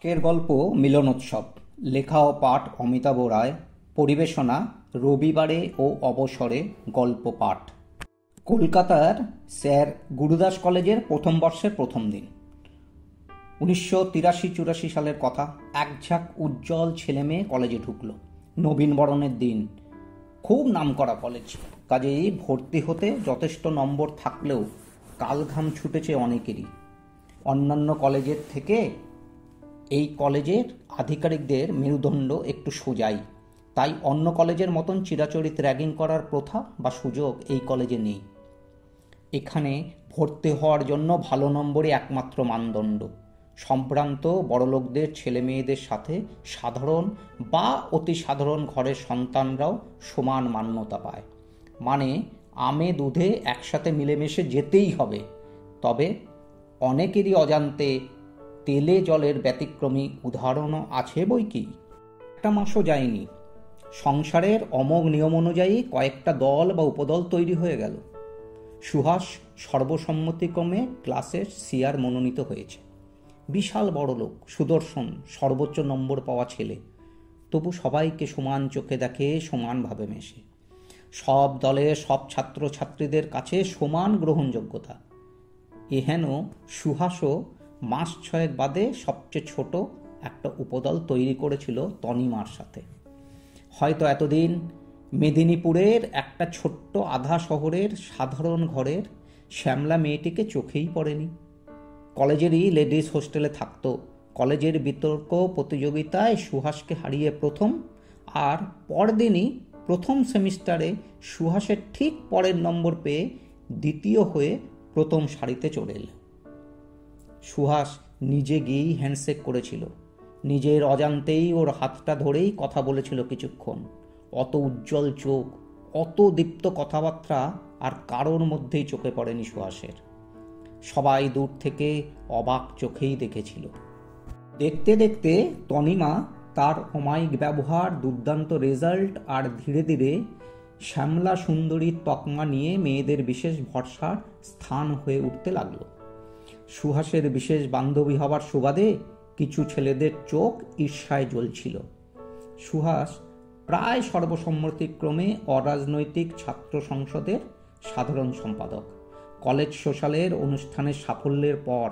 আজকের গল্প মিলনোৎসব। লেখা ও পাঠ অমিতাভ রায়। পরিবেশনা রবিবারে ও অবসরে গল্প পাঠ। কলকাতার স্যার গুরুদাস কলেজের প্রথম বর্ষের প্রথম দিন। 1983-84 সালের কথা। একঝাঁক উজ্জ্বল ছেলেমেয়ে কলেজে ঢুকলো। নবীন বরণের দিন। খুব নামকরা কলেজ, কাজেই ভর্তি হতে যথেষ্ট নম্বর থাকলেও কালঘাম ছুটেছে অনেকেরই। অন্যান্য কলেজের থেকে এই কলেজের আধিকারিকদের মেরুদণ্ড একটু সোজাই, তাই অন্য কলেজের মতন চিরাচরিত র্যাগিং করার প্রথা বা সুযোগ এই কলেজে নেই। এখানে ভর্তি হওয়ার জন্য ভালো নম্বরই একমাত্র মানদণ্ড। সম্ভ্রান্ত বড়লোকদের ছেলে মেয়েদের সাথে সাধারণ বা অতি সাধারণ ঘরের সন্তানরাও সমান মান্যতা পায়। মানে আমে দুধে একসাথে মিলেমিশে যেতেই হবে। তবে অনেকেরই অজান্তে তেলে জলের ব্যতিক্রমী উদাহরণও আছে বই কি। একটা মাসও যায়নি, সংসারের অমোঘ নিয়ম অনুযায়ী কয়েকটা দল বা উপদল তৈরি হয়ে গেল। সুহাস সর্বসম্মতিক্রমে ক্লাসের সিআর মনোনীত হয়েছে। বিশাল বড় লোক, সুদর্শন, সর্বোচ্চ নম্বর পাওয়া ছেলে, তবু সবাইকে সমান চোখে দেখে, সমানভাবে মেশে। সব দলের সব ছাত্রছাত্রীদের কাছে সমান গ্রহণযোগ্যতা। এহেন সুহাসও মাস ছয়েক বাদে সবচেয়ে ছোট একটা উপদল তৈরি করেছিল তনিমার সাথে। হয়তো এতদিন মেদিনীপুরের একটা ছোট্ট আধা শহরের সাধারণ ঘরের শ্যামলা মেয়েটিকে চোখেই পড়েনি। কলেজেরই লেডিস হোস্টেলে থাকতো। কলেজের বিতর্ক প্রতিযোগিতায় সুহাসকে হারিয়ে প্রথম, আর পরদিনই প্রথম সেমিস্টারে সুহাসের ঠিক পরের নম্বর পেয়ে দ্বিতীয় হয়ে প্রথম সারিতে চলে এল। সুহাস নিজে গিয়েই হ্যান্ডশেক করেছিল। নিজের অজান্তেই ওর হাতটা ধরেই কথা বলেছিল কিছুক্ষণ। অত উজ্জ্বল চোখ, অত দীপ্ত কথাবার্তা আর কারোর মধ্যেই চোখে পড়েনি সুহাসের। সবাই দূর থেকে অবাক চোখেই দেখেছিল। দেখতে দেখতে তনিমা তার অমায়িক ব্যবহার, দুর্দান্ত রেজাল্ট আর ধীরে ধীরে শ্যামলা সুন্দরীর তকমা নিয়ে মেয়েদের বিশেষ ভরসার স্থান হয়ে উঠতে লাগলো। সুহাসের বিশেষ বান্ধবী হবার সুবাদে কিছু ছেলেদের চোখ ঈর্ষায় জ্বলছিল। সুহাস প্রায় সর্বসম্মতিক্রমে অরাজনৈতিক ছাত্র সংসদের সাধারণ সম্পাদক। কলেজ সোশ্যালের অনুষ্ঠানের সাফল্যের পর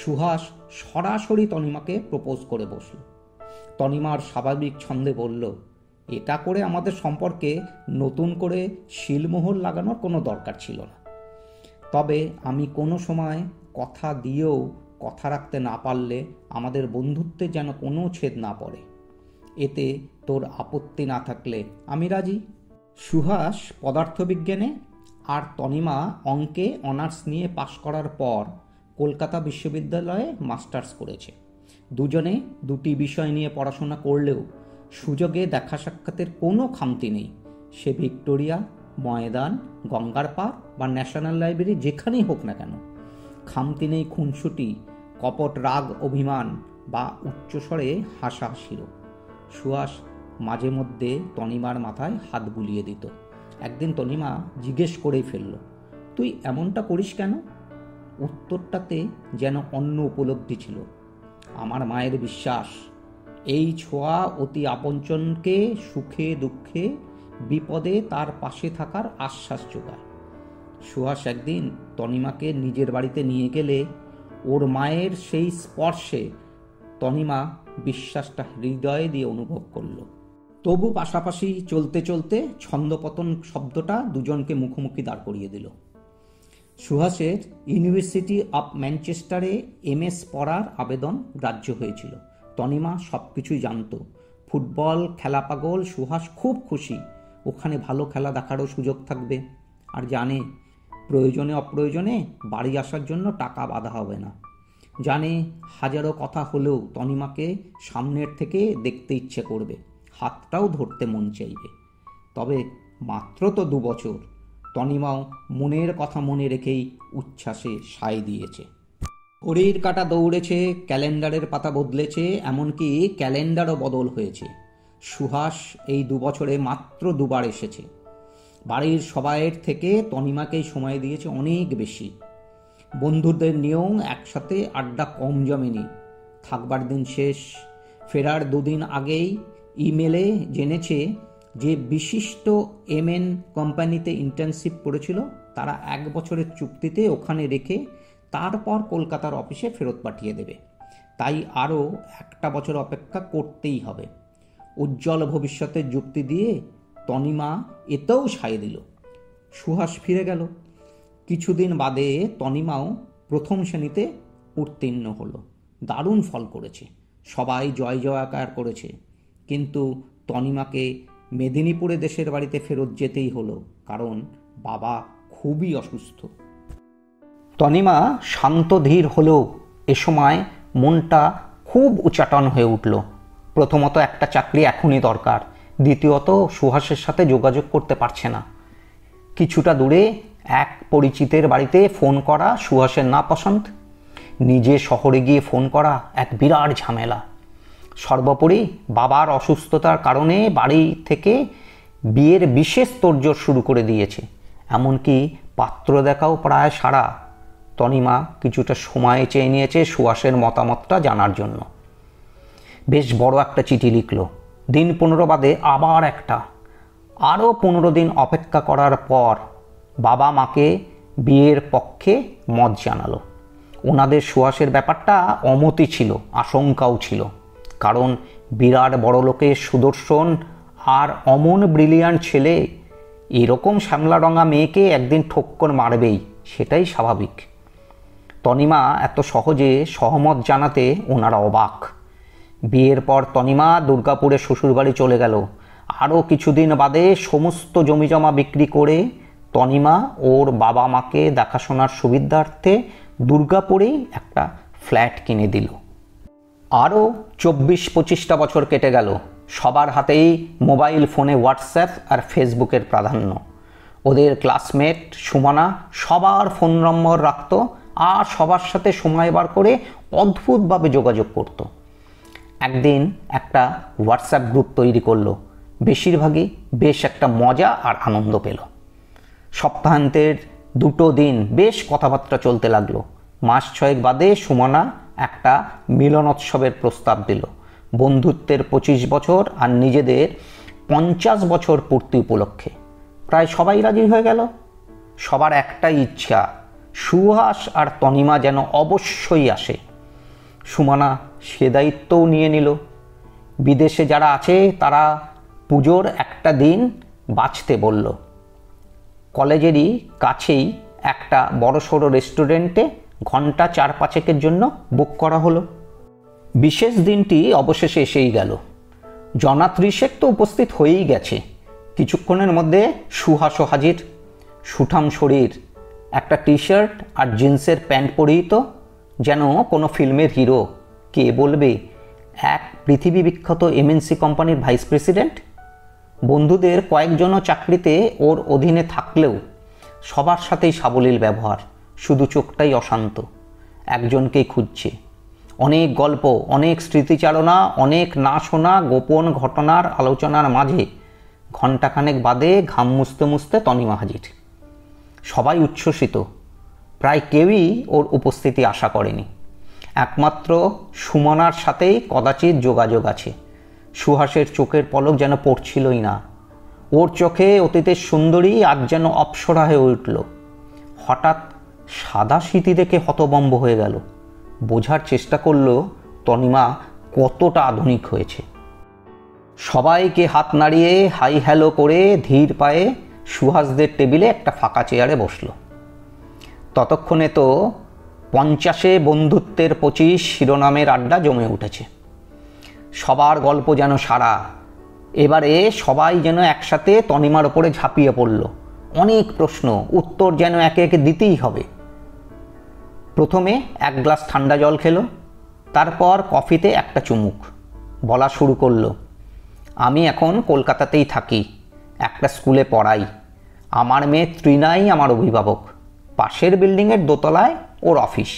সুহাস সরাসরি তনিমাকে প্রপোজ করে বসল। তনিমার স্বাভাবিক ছন্দে বলল, এটা করে আমাদের সম্পর্কে নতুন করে শিলমোহর লাগানোর কোনো দরকার ছিল না। তবে আমি কোনো সময় কথা দিয়েও কথা রাখতে না পারলে আমাদের বন্ধুত্বে যেন কোনো ছেদ না পড়ে। এতে তোর আপত্তি না থাকলে আমি রাজি। সুহাস পদার্থবিজ্ঞানে আর তনিমা অঙ্কে অনার্স নিয়ে পাশ করার পর কলকাতা বিশ্ববিদ্যালয়ে মাস্টার্স করেছে। দুজনে দুটি বিষয় নিয়ে পড়াশোনা করলেও সুযোগে দেখা সাক্ষাতের কোনো খামতি নেই। সে ভিক্টোরিয়া, ময়দান, গঙ্গার পাড় বা ন্যাশনাল লাইব্রেরি যেখানেই হোক না কেন। খামতি নেই খুনসুটি, কপট রাগ অভিমান বা উচ্চস্বরে হাসাহাসিরও। সুহাস মাঝে মধ্যে তনিমার মাথায় হাত বুলিয়ে দিত। একদিন তনিমা জিজ্ঞেস করেই ফেলল, তুই এমনটা করিস কেন? উত্তরটাতে যেন অন্য উপলব্ধি ছিল। আমার মায়ের বিশ্বাস, এই ছোঁয়া অতি আপনজনকে সুখে দুঃখে বিপদে তার পাশে থাকার আশ্বাস যোগায়। সুহাস একদিন তনিমাকে নিজের বাড়িতে নিয়ে গেলে ওর মায়ের সেই স্পর্শে তনিমা বিশ্বাসটা হৃদয়ে দিয়ে অনুভব করল। তবু পাশাপাশি চলতে চলতে ছন্দপতন শব্দটা দুজনকে মুখোমুখি দাঁড় করিয়ে দিল। সুহাসের ইউনিভার্সিটি অফ ম্যানচেস্টারে MS পড়ার আবেদন গ্রাহ্য হয়েছিল। তনিমা সব কিছুই জানত। ফুটবল খেলা পাগল সুহাস খুব খুশি, ওখানে ভালো খেলা দেখারও সুযোগ থাকবে। আর জানে প্রয়োজনে অপ্রয়োজনে বাড়ি আসার জন্য টাকা বাঁধা হবে না। জানে হাজারো কথা হলেও তনিমাকে সামনের থেকে দেখতে ইচ্ছে করবে, হাতটাও ধরতে মন চাইবে। তবে মাত্র তো 2 বছর। তনিমাও মনের কথা মনে রেখেই উচ্ছ্বাসে সায় দিয়েছে। ঘড়ির কাঁটা দৌড়েছে, ক্যালেন্ডারের পাতা বদলেছে, এমনকি ক্যালেন্ডারও বদল হয়েছে। সুহাস এই 2 বছরে মাত্র 2 বার এসেছে। বাড়ির সবাইয়ের থেকে তনিমাকেই সময় দিয়েছে অনেক বেশি। বন্ধুদের নিয়েও একসাথে আড্ডা কম জমেনি। থাকবার দিন শেষ। ফেরার দুদিন আগেই ইমেলে জেনেছে যে বিশিষ্ট এমএন কোম্পানিতে ইন্টার্নশিপ করেছিল তারা 1 বছরের চুক্তিতে ওখানে রেখে তারপর কলকাতার অফিসে ফেরত পাঠিয়ে দেবে। তাই আরও 1টা বছর অপেক্ষা করতেই হবে। উজ্জ্বল ভবিষ্যতের যুক্তি দিয়ে তনিমা এতেও সায় দিল। সুহাস ফিরে গেল। কিছুদিন বাদে তনিমাও প্রথম শ্রেণীতে উত্তীর্ণ হলো। দারুণ ফল করেছে, সবাই জয় জয়কার করেছে। কিন্তু তনিমাকে মেদিনীপুরে দেশের বাড়িতে ফেরত যেতেই হলো, কারণ বাবা খুবই অসুস্থ। তনিমা শান্ত ধীর হলেও এ সময় মনটা খুব উচাটন হয়ে উঠল। প্রথমত একটা চাকরি এখনই দরকার, দ্বিতীয়ত সুহাসের সাথে যোগাযোগ করতে পারছে না। কিছুটা দূরে এক পরিচিতের বাড়িতে ফোন করা সুহাসের না পছন্দ, নিজে শহরে গিয়ে ফোন করা এক বিরাট ঝামেলা। সর্বোপরি বাবার অসুস্থতার কারণে বাড়ি থেকে বিয়ের বিশেষ তোড়জোড় শুরু করে দিয়েছে, এমনকি পাত্র দেখাও প্রায় সারা। তনিমা কিছুটা সময় চেয়ে নিয়েছে সুহাসের মতামতটা জানার জন্য। বেশ বড় একটা চিঠি লিখল। দিন 15 বাদে আবার একটা। আরও 15 দিন অপেক্ষা করার পর বাবা মাকে বিয়ের পক্ষে মত জানালো। ওনাদের সুহাসের ব্যাপারটা অমতি ছিল, আশঙ্কাও ছিল, কারণ বিরাট বড় লোকের সুদর্শন আর অমন ব্রিলিয়ান্ট ছেলে এরকম শ্যামলারঙা মেয়েকে একদিন ঠক্কর মারবেই, সেটাই স্বাভাবিক। তনিমা এত সহজে সহমত জানাতে ওনারা অবাক। বিয়ের পর তনিমা দুর্গাপুরে শ্বশুরবাড়ি চলে গেল। আরও কিছুদিন বাদে সমস্ত জমিজমা বিক্রি করে তনিমা ওর বাবা মাকে দেখাশোনার সুবিধার্থে দুর্গাপুরেই একটা ফ্ল্যাট কিনে দিল। আরও 24-25টা বছর কেটে গেল। সবার হাতেই মোবাইল ফোনে হোয়াটসঅ্যাপ আর ফেসবুকের প্রাধান্য। ওদের ক্লাসমেট সুমনা সবার ফোন নম্বর রাখত আর সবার সাথে সময় বার করে অদ্ভুতভাবে যোগাযোগ করত। একদিন একটা হোয়াটসঅ্যাপ গ্রুপ তৈরি করলো। বেশিরভাগই বেশ একটা মজা আর আনন্দ পেল। সপ্তাহান্তের 2টো দিন বেশ কথাবার্তা চলতে লাগলো। মাস 6 বাদে সুমনা একটা মিলনোৎসবের প্রস্তাব দিল। বন্ধুত্বের 25 বছর আর নিজেদের 50 বছর পূর্তি উপলক্ষে প্রায় সবাই রাজি হয়ে গেল। সবার একটাই ইচ্ছা, সুহাস আর তনিমা যেন অবশ্যই আসে। সুমনা সে দায়িত্বও নিয়ে নিল। বিদেশে যারা আছে তারা পুজোর একটা দিন বাঁচতে বলল। কলেজেরই কাছেই একটা বড়সড় রেস্টুরেন্টে ঘন্টা 4-5 জন্য বুক করা হলো। বিশেষ দিনটি অবশেষে এসেই গেল। জনা 30 তো উপস্থিত হয়েই গেছে। কিছুক্ষণের মধ্যে সুহাসও হাজির। সুঠাম শরীর, একটা টি-শার্ট আর জিন্সের প্যান্ট পরিহিত, যেন কোনো ফিল্মের হিরো। কে বলবে এক পৃথিবী বিখ্যাত এমএনসি কোম্পানির ভাইস প্রেসিডেন্ট। বন্ধুদের কয়েকজনও চাকরিতে ওর অধীনে থাকলেও সবার সাথেই সাবলীল ব্যবহার, শুধু চোখটাই অশান্ত, একজনকেই খুঁজছে। অনেক গল্প, অনেক স্মৃতিচারণা, অনেক না শোনা গোপন ঘটনার আলোচনার মাঝে ঘণ্টাখানেক বাদে ঘাম মুছতে মুছতে তনিমা হাজির। সবাই উচ্ছ্বসিত, প্রায় কেউই ওর উপস্থিতি আশা করেনি। একমাত্র সুমনার সাথেই কদাচিৎ যোগাযোগ আছে। সুহাসের চোখের পলক যেন পড়ছিলই না। ওর চোখে অতীতের সুন্দরী আজ যেন অপ্সরা হয়ে উঠল। হঠাৎ সাদা স্মৃতি দেখে হতভম্ব হয়ে গেল। বোঝার চেষ্টা করল তনিমা কতটা আধুনিক হয়েছে। সবাইকে হাত নাড়িয়ে হাই হ্যালো করে ধীর পায়ে সুহাসদের টেবিলে একটা ফাঁকা চেয়ারে বসল। ততক্ষণে তো 50-এ বন্ধুত্বের 25 শিরোনামের আড্ডা জমে উঠেছে। সবার গল্প যেন সারা। এবারে সবাই যেন একসাথে তনিমার ওপরে ঝাঁপিয়ে পড়ল। অনেক প্রশ্ন, উত্তর যেন একে একে দিতেই হবে। প্রথমে 1 গ্লাস ঠান্ডা জল খেলো, তারপর কফিতে একটা চুমুক। বলা শুরু করলো, আমি এখন কলকাতাতেই থাকি, একটা স্কুলে পড়াই। আমার মেয়ে ত্রিনাই আমার অভিভাবক। পাশের বিল্ডিংয়ের দোতলায় ওর অফিস।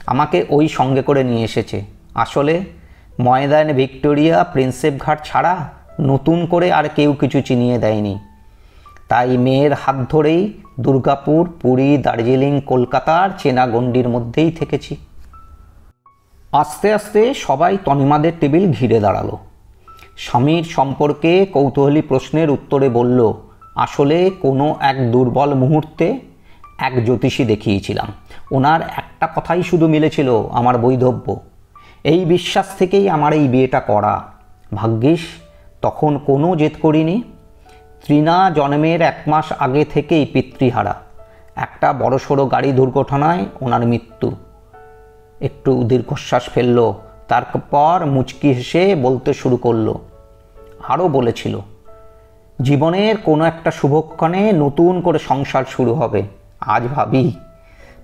আমাকে ওই সঙ্গে করে নিয়ে এসেছে। আসলে ময়দান, ভিক্টোরিয়া, প্রিন্সেপ ঘাট ছাড়া নতুন করে আর কেউ কিছু চিনিয়ে দেয়নি। তাই মেয়ের হাত ধরেই দুর্গাপুর, পুরী, দার্জিলিং, কলকাতার চেনা গণ্ডির মধ্যেই থেকেছি। আস্তে আস্তে সবাই তনিমাদের টেবিল ঘিরে দাঁড়ালো। স্বামীর সম্পর্কে কৌতূহলী প্রশ্নের উত্তরে বলল, আসলে কোনো এক দুর্বল মুহূর্তে এক জ্যোতিষী দেখিয়েছিলাম। ওনার একটা কথাই শুধু মিলেছিল, আমার বৈধব্য। এই বিশ্বাস থেকেই আমার এই বিয়েটা করা। ভাগ্যিস তখন কোনো জেদ করিনি। তৃণা জন্মের 1 মাস আগে থেকেই পিতৃহারা। একটা বড়সড় গাড়ি দুর্ঘটনায় ওনার মৃত্যু। একটু দীর্ঘশ্বাস ফেলল, তারপর মুচকি হেসে বলতে শুরু করলো। আরও বলেছিল, জীবনের কোনো একটা শুভক্ষণে নতুন করে সংসার শুরু হবে। আজ ভাবি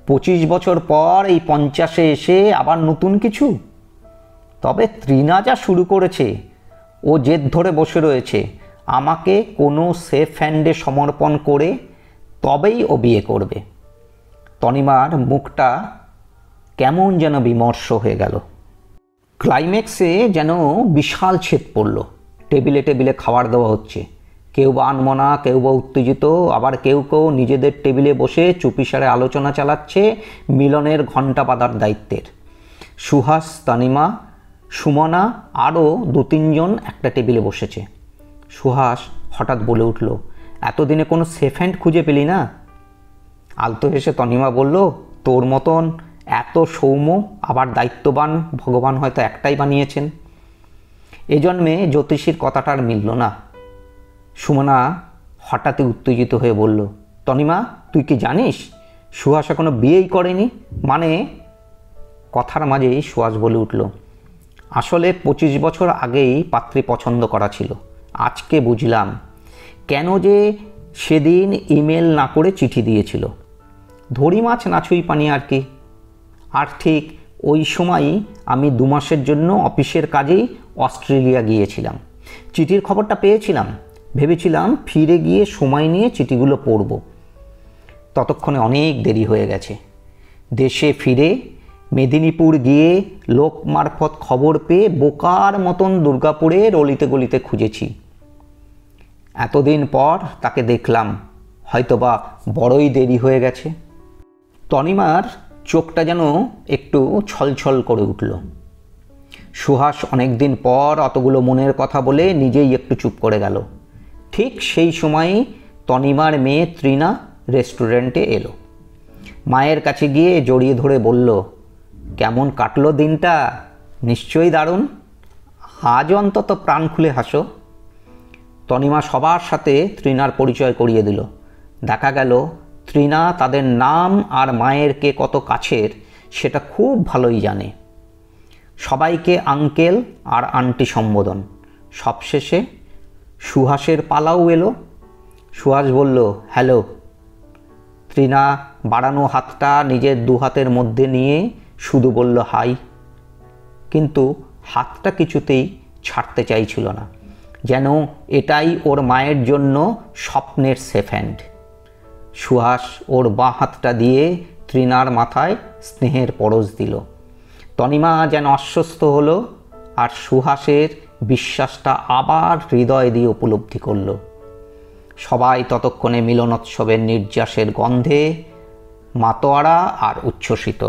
25 বছর পর এই 50-এ এসে আবার নতুন কিছু। তবে তৃণা যা শুরু করেছে, ও জেদ ধরে বসে রয়েছে আমাকে কোনো সেফ হ্যান্ডে সমর্পণ করে তবেই ও বিয়ে করবে। তনিমার মুখটা কেমন যেন বিমর্ষ হয়ে গেল। ক্লাইম্যাক্সে যেন বিশাল ছেদ পড়ল। টেবিলে টেবিলে খাবার দেওয়া হচ্ছে। কেউ বা আনমনা, কেউ বা উত্তেজিত, আবার কেউ কেউ নিজেদের টেবিলে বসে চুপিসারে আলোচনা চালাচ্ছে মিলনের ঘণ্টা বাঁধার দায়িত্বের। সুহাস, তনিমা, সুমনা আরও 2-3 জন একটা টেবিলে বসেছে। সুহাস হঠাৎ বলে উঠল, এতদিনে কোনো সেফ হ্যান্ড খুঁজে পেলি না? আলতো হেসে তনিমা বলল, তোর মতন এত সৌম্য আবার দায়িত্ববান ভগবান হয়তো একটাই বানিয়েছেন। এ জন্মে জ্যোতিষীর কথাটা আর মিলল না। সুমনা হঠাৎই উত্তেজিত হয়ে বলল, তনিমা তুই কি জানিস সুহাস এখনো বিয়েই করেনি? মানে? কথার মাঝেই সুহাস বলে উঠল, আসলে 25 বছর আগেই পাত্রী পছন্দ করা ছিল। আজকে বুঝলাম কেন যে সেদিন ইমেল না করে চিঠি দিয়েছিল। ধরি মাছ নাছুই পানি আর কি। আর ঠিক ওই সময়ই আমি 2 মাসের জন্য অফিসের কাজেই অস্ট্রেলিয়া গিয়েছিলাম। চিঠির খবরটা পেয়েছিলাম, ভেবেছিলাম ফিরে গিয়ে সময় নিয়ে চিঠিগুলো পড়ব। ততক্ষণে অনেক দেরি হয়ে গেছে। দেশে ফিরে মেদিনীপুর গিয়ে লোক মারফত খবর পেয়ে বোকার মতন দুর্গাপুরের অলিতে গলিতে খুঁজেছি। এতদিন পর তাকে দেখলাম, হয়তোবা বড়ই দেরি হয়ে গেছে। তনিমার চোখটা যেন একটু ছলছল করে উঠল। সুহাস অনেকদিন পর অতগুলো মনের কথা বলে নিজেই একটু চুপ করে গেল। ঠিক সেই সময়ই তনিমার মেয়ে তৃণা রেস্টুরেন্টে এলো। মায়ের কাছে গিয়ে জড়িয়ে ধরে বলল, কেমন কাটলো দিনটা? নিশ্চয়ই দারুণ। আজ অন্তত প্রাণ খুলে হাসো। তনিমা সবার সাথে তৃণার পরিচয় করিয়ে দিল। দেখা গেল তৃণা তাদের নাম আর মায়ের কে কত কাছের সেটা খুব ভালোই জানে। সবাইকে আঙ্কেল আর আন্টি সম্বোধন। সবশেষে সুহাসের পালাও এলো। সুহাস বলল, হ্যালো। তৃণা বাড়ানো হাতটা নিজের 2 হাতের মধ্যে নিয়ে শুধু বলল, হাই। কিন্তু হাতটা কিছুতেই ছাড়তে চাইছিল না, যেন এটাই ওর মায়ের জন্য স্বপ্নের সেফ হ্যান্ড। সুহাস ওর বাঁ হাতটা দিয়ে তৃণার মাথায় স্নেহের পরশ দিল। তনিমা যেন আশ্বস্ত হলো, আর সুহাসের বিশ্বাসটা আবার হৃদয় দিয়ে উপলব্ধি করল। সবাই ততক্ষণে মিলনোৎসবের নির্যাসের গন্ধে মাতোয়ারা আর উচ্ছ্বসিত।